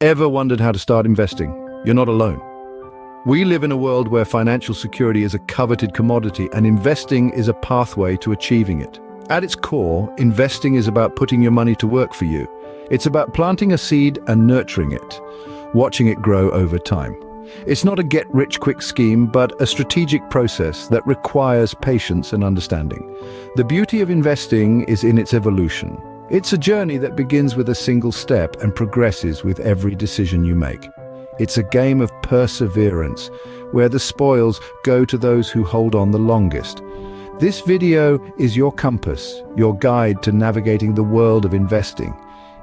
Ever wondered how to start investing? You're not alone. We live in a world where financial security is a coveted commodity and investing is a pathway to achieving it. At its core, investing is about putting your money to work for you. It's about planting a seed and nurturing it, watching it grow over time. It's not a get-rich-quick scheme, but a strategic process that requires patience and understanding. The beauty of investing is in its evolution. It's a journey that begins with a single step and progresses with every decision you make. It's a game of perseverance, where the spoils go to those who hold on the longest. This video is your compass, your guide to navigating the world of investing.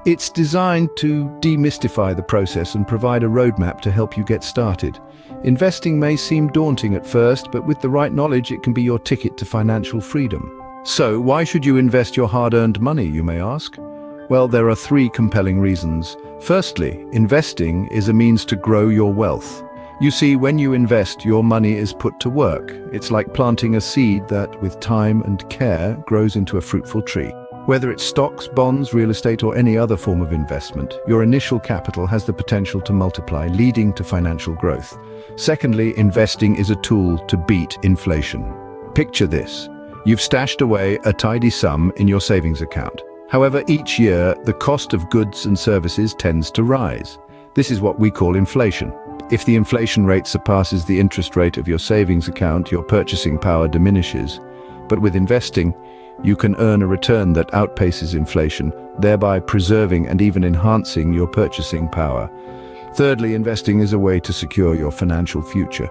It's designed to demystify the process and provide a roadmap to help you get started. Investing may seem daunting at first, but with the right knowledge, it can be your ticket to financial freedom. So, why should you invest your hard-earned money, you may ask? Well, there are three compelling reasons. Firstly, investing is a means to grow your wealth. You see, when you invest, your money is put to work. It's like planting a seed that, with time and care, grows into a fruitful tree. Whether it's stocks, bonds, real estate, or any other form of investment, your initial capital has the potential to multiply, leading to financial growth. Secondly, investing is a tool to beat inflation. Picture this. You've stashed away a tidy sum in your savings account. However, each year, the cost of goods and services tends to rise. This is what we call inflation. If the inflation rate surpasses the interest rate of your savings account, your purchasing power diminishes. But with investing, you can earn a return that outpaces inflation, thereby preserving and even enhancing your purchasing power. Thirdly, investing is a way to secure your financial future.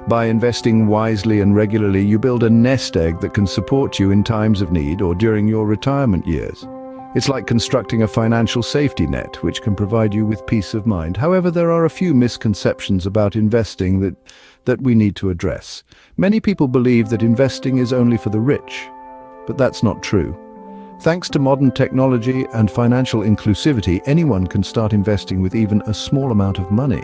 By investing wisely and regularly, you build a nest egg that can support you in times of need or during your retirement years. It's like constructing a financial safety net, which can provide you with peace of mind. However, there are a few misconceptions about investing that we need to address. Many people believe that investing is only for the rich, but that's not true. Thanks to modern technology and financial inclusivity, anyone can start investing with even a small amount of money.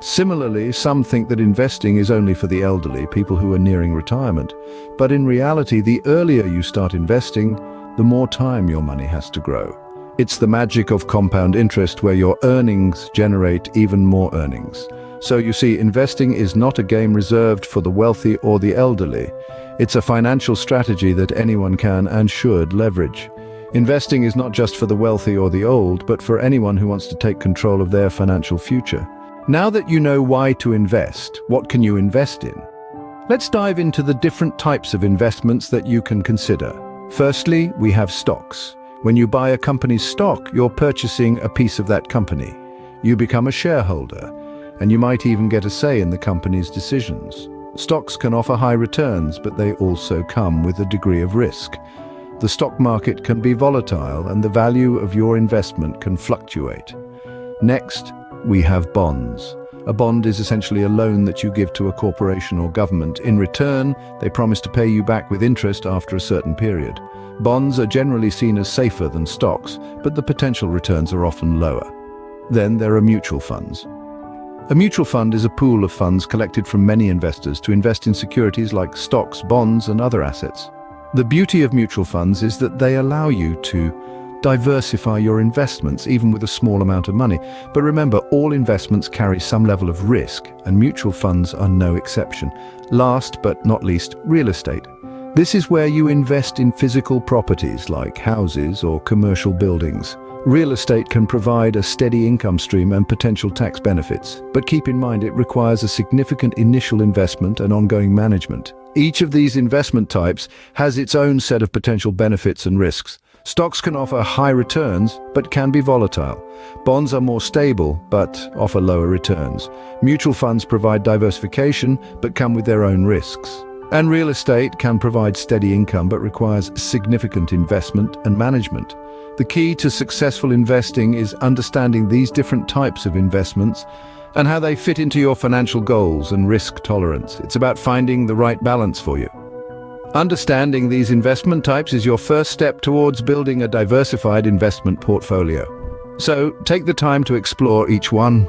Similarly, some think that investing is only for the elderly, people who are nearing retirement. But in reality, the earlier you start investing, the more time your money has to grow. It's the magic of compound interest, where your earnings generate even more earnings. So you see, investing is not a game reserved for the wealthy or the elderly. It's a financial strategy that anyone can and should leverage. Investing is not just for the wealthy or the old, but for anyone who wants to take control of their financial future. Now that you know why to invest, what can you invest in? Let's dive into the different types of investments that you can consider. Firstly, we have stocks. When you buy a company's stock, you're purchasing a piece of that company. You become a shareholder, and you might even get a say in the company's decisions. Stocks can offer high returns, but they also come with a degree of risk. The stock market can be volatile, and the value of your investment can fluctuate. Next, we have bonds. A bond is essentially a loan that you give to a corporation or government. In return, they promise to pay you back with interest after a certain period. Bonds are generally seen as safer than stocks, but the potential returns are often lower. Then there are mutual funds. A mutual fund is a pool of funds collected from many investors to invest in securities like stocks, bonds, and other assets. The beauty of mutual funds is that they allow you to diversify your investments, even with a small amount of money. But remember, all investments carry some level of risk, and mutual funds are no exception. Last but not least, real estate. This is where you invest in physical properties like houses or commercial buildings. Real estate can provide a steady income stream and potential tax benefits, but keep in mind it requires a significant initial investment and ongoing management. Each of these investment types has its own set of potential benefits and risks. Stocks can offer high returns, but can be volatile. Bonds are more stable, but offer lower returns. Mutual funds provide diversification, but come with their own risks. And real estate can provide steady income, but requires significant investment and management. The key to successful investing is understanding these different types of investments and how they fit into your financial goals and risk tolerance. It's about finding the right balance for you. Understanding these investment types is your first step towards building a diversified investment portfolio. So take the time to explore each one.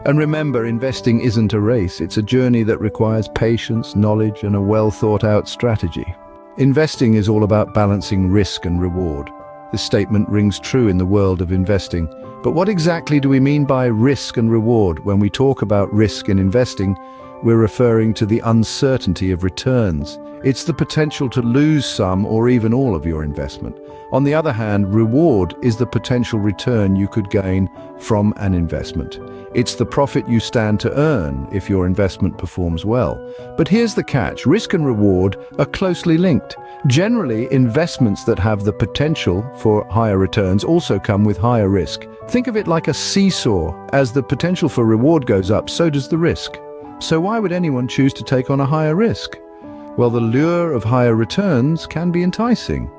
And remember, investing isn't a race, it's a journey that requires patience, knowledge, and a well-thought-out strategy. Investing is all about balancing risk and reward. This statement rings true in the world of investing. But what exactly do we mean by risk and reward? When we talk about risk in investing, we're referring to the uncertainty of returns. It's the potential to lose some or even all of your investment. On the other hand, reward is the potential return you could gain from an investment. It's the profit you stand to earn if your investment performs well. But here's the catch: risk and reward are closely linked. Generally, investments that have the potential for higher returns also come with higher risk. Think of it like a seesaw. As the potential for reward goes up, so does the risk. So why would anyone choose to take on a higher risk? Well, the lure of higher returns can be enticing.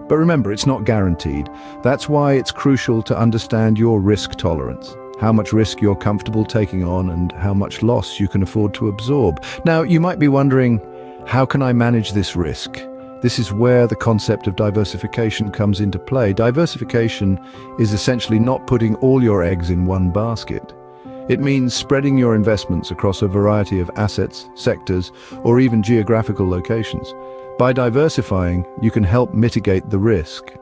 But remember, it's not guaranteed. That's why it's crucial to understand your risk tolerance, how much risk you're comfortable taking on and how much loss you can afford to absorb. Now, you might be wondering, how can I manage this risk? This is where the concept of diversification comes into play. Diversification is essentially not putting all your eggs in one basket. It means spreading your investments across a variety of assets, sectors, or even geographical locations. By diversifying, you can help mitigate the risk.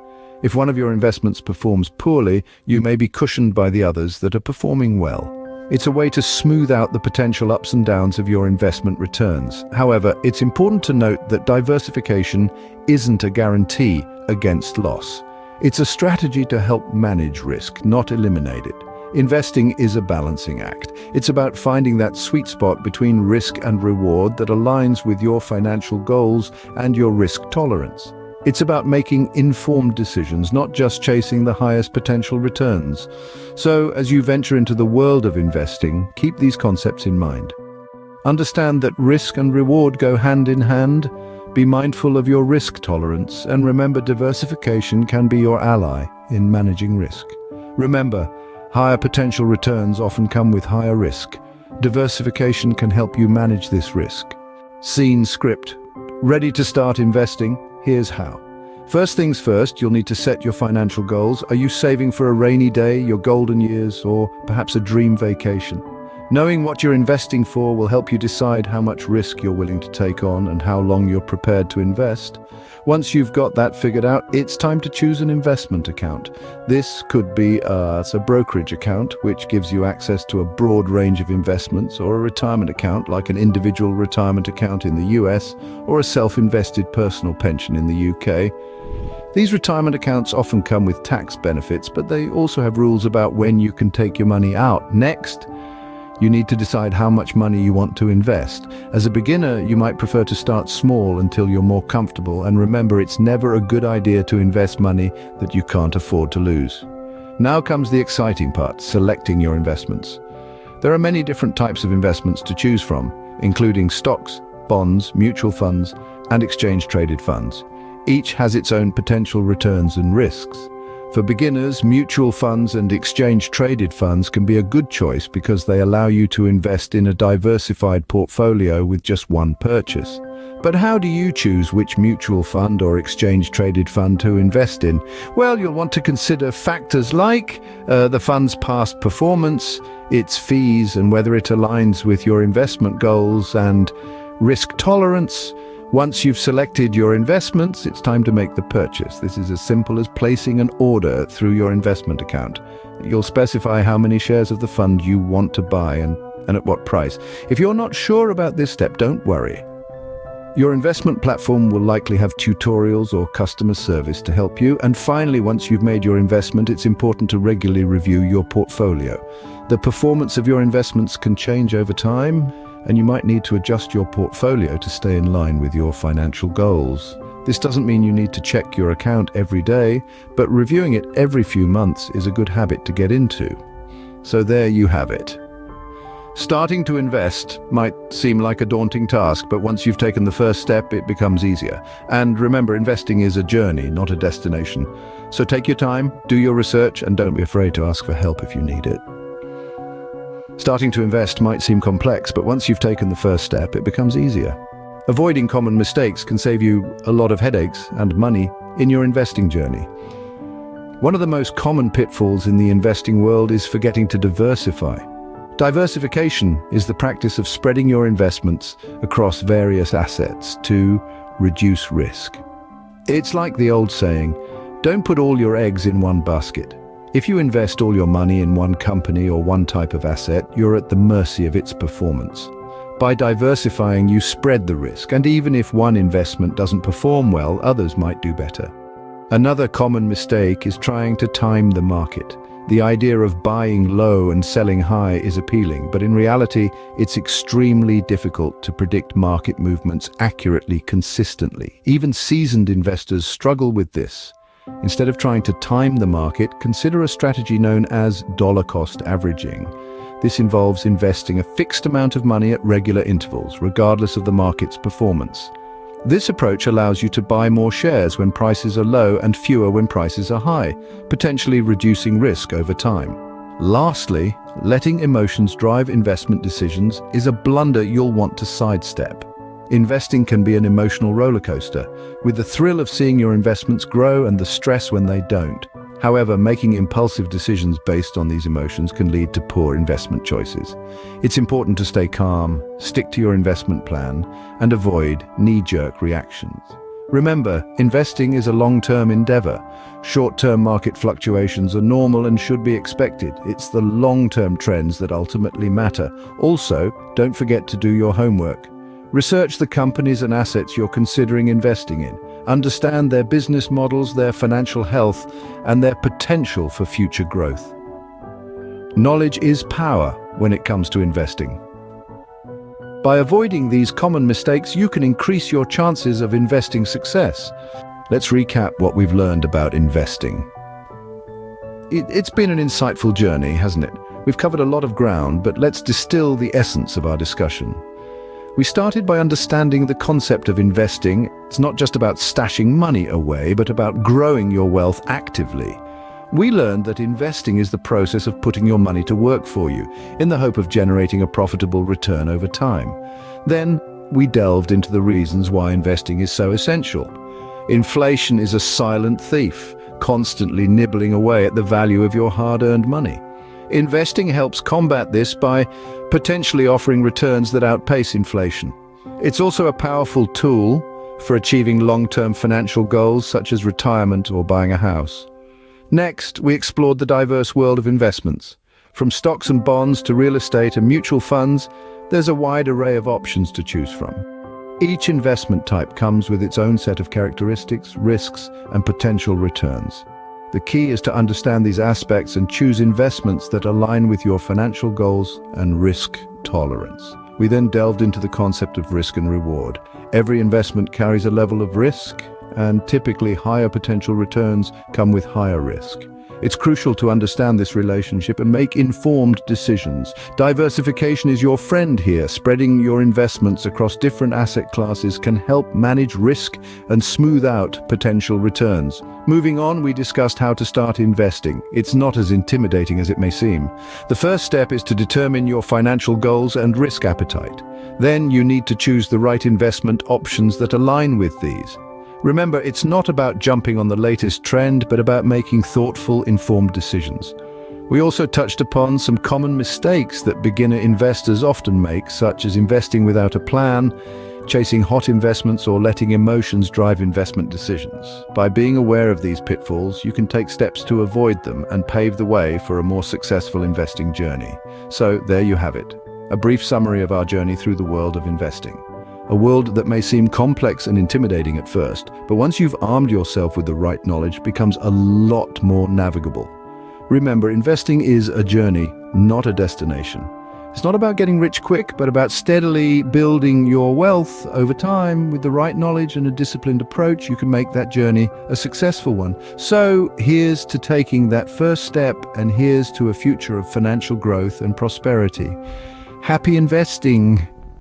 If one of your investments performs poorly, you may be cushioned by the others that are performing well. It's a way to smooth out the potential ups and downs of your investment returns. However, it's important to note that diversification isn't a guarantee against loss. It's a strategy to help manage risk, not eliminate it. Investing is a balancing act. It's about finding that sweet spot between risk and reward that aligns with your financial goals and your risk tolerance. It's about making informed decisions, not just chasing the highest potential returns. So, as you venture into the world of investing, keep these concepts in mind. Understand that risk and reward go hand in hand. Be mindful of your risk tolerance, and remember, diversification can be your ally in managing risk. Remember, higher potential returns often come with higher risk. Diversification can help you manage this risk. Scene script. Ready to start investing? Here's how. First things first, you'll need to set your financial goals. Are you saving for a rainy day, your golden years, or perhaps a dream vacation? Knowing what you're investing for will help you decide how much risk you're willing to take on and how long you're prepared to invest. Once you've got that figured out, it's time to choose an investment account. This could be a brokerage account, which gives you access to a broad range of investments, or a retirement account like an individual retirement account in the US, or a self-invested personal pension in the UK. These retirement accounts often come with tax benefits, but they also have rules about when you can take your money out. Next, you need to decide how much money you want to invest. As a beginner, you might prefer to start small until you're more comfortable, and remember, it's never a good idea to invest money that you can't afford to lose. Now comes the exciting part, selecting your investments. There are many different types of investments to choose from, including stocks, bonds, mutual funds, and exchange-traded funds. Each has its own potential returns and risks. For beginners, mutual funds and exchange-traded funds can be a good choice because they allow you to invest in a diversified portfolio with just one purchase. But how do you choose which mutual fund or exchange-traded fund to invest in? Well, you'll want to consider factors like the fund's past performance, its fees, and whether it aligns with your investment goals, and risk tolerance. Once you've selected your investments, it's time to make the purchase. This is as simple as placing an order through your investment account. You'll specify how many shares of the fund you want to buy and at what price. If you're not sure about this step, don't worry. Your investment platform will likely have tutorials or customer service to help you. And finally, once you've made your investment, it's important to regularly review your portfolio. The performance of your investments can change over time, and you might need to adjust your portfolio to stay in line with your financial goals. This doesn't mean you need to check your account every day, but reviewing it every few months is a good habit to get into. So there you have it. Starting to invest might seem like a daunting task, but once you've taken the first step, it becomes easier. And remember, investing is a journey, not a destination. So take your time, do your research, and don't be afraid to ask for help if you need it. Starting to invest might seem complex, but once you've taken the first step, it becomes easier. Avoiding common mistakes can save you a lot of headaches and money in your investing journey. One of the most common pitfalls in the investing world is forgetting to diversify. Diversification is the practice of spreading your investments across various assets to reduce risk. It's like the old saying, Don't put all your eggs in one basket. If you invest all your money in one company or one type of asset, you're at the mercy of its performance. By diversifying, you spread the risk, and even if one investment doesn't perform well, others might do better. Another common mistake is trying to time the market. The idea of buying low and selling high is appealing, but in reality, it's extremely difficult to predict market movements accurately, consistently. Even seasoned investors struggle with this. Instead of trying to time the market, consider a strategy known as dollar cost averaging. This involves investing a fixed amount of money at regular intervals, regardless of the market's performance. This approach allows you to buy more shares when prices are low and fewer when prices are high, potentially reducing risk over time. Lastly, letting emotions drive investment decisions is a blunder you'll want to sidestep. Investing can be an emotional roller coaster, with the thrill of seeing your investments grow and the stress when they don't. However, making impulsive decisions based on these emotions can lead to poor investment choices. It's important to stay calm, stick to your investment plan, and avoid knee-jerk reactions. Remember, investing is a long-term endeavor. Short-term market fluctuations are normal and should be expected. It's the long-term trends that ultimately matter. Also, don't forget to do your homework. Research the companies and assets you're considering investing in. Understand their business models, their financial health, and their potential for future growth. Knowledge is power when it comes to investing. By avoiding these common mistakes, you can increase your chances of investing success. Let's recap what we've learned about investing. It's been an insightful journey, hasn't it? We've covered a lot of ground, but let's distill the essence of our discussion. We started by understanding the concept of investing. It's not just about stashing money away, but about growing your wealth actively. We learned that investing is the process of putting your money to work for you, in the hope of generating a profitable return over time. Then, we delved into the reasons why investing is so essential. Inflation is a silent thief, constantly nibbling away at the value of your hard-earned money. Investing helps combat this by potentially offering returns that outpace inflation. It's also a powerful tool for achieving long-term financial goals such as retirement or buying a house. Next, we explored the diverse world of investments. From stocks and bonds to real estate and mutual funds, there's a wide array of options to choose from. Each investment type comes with its own set of characteristics, risks, and potential returns. The key is to understand these aspects and choose investments that align with your financial goals and risk tolerance. We then delved into the concept of risk and reward. Every investment carries a level of risk, and typically higher potential returns come with higher risk. It's crucial to understand this relationship and make informed decisions. Diversification is your friend here. Spreading your investments across different asset classes can help manage risk and smooth out potential returns. Moving on, we discussed how to start investing. It's not as intimidating as it may seem. The first step is to determine your financial goals and risk appetite. Then you need to choose the right investment options that align with these. Remember, it's not about jumping on the latest trend, but about making thoughtful, informed decisions. We also touched upon some common mistakes that beginner investors often make, such as investing without a plan, chasing hot investments, or letting emotions drive investment decisions. By being aware of these pitfalls, you can take steps to avoid them and pave the way for a more successful investing journey. So, there you have it, a brief summary of our journey through the world of investing. A world that may seem complex and intimidating at first, but once you've armed yourself with the right knowledge, becomes a lot more navigable. Remember, investing is a journey, not a destination. It's not about getting rich quick, but about steadily building your wealth over time. With the right knowledge and a disciplined approach, you can make that journey a successful one. So here's to taking that first step, and here's to a future of financial growth and prosperity. Happy investing!